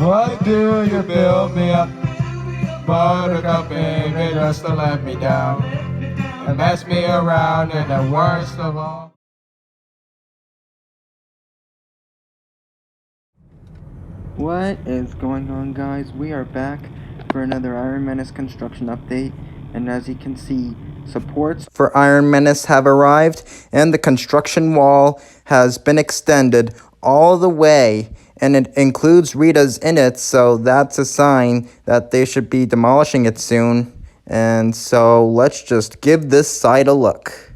What do you build me up? Buttercup, baby, just to let me down and mess me around, and the worst of all. What is going on, guys? We are back for another Iron Menace construction update, and as you can see, supports for Iron Menace have arrived, and the construction wall has been extended all the way, and it includes Rita's in it, so that's a sign that they should be demolishing it soon. And so let's just give this side a look.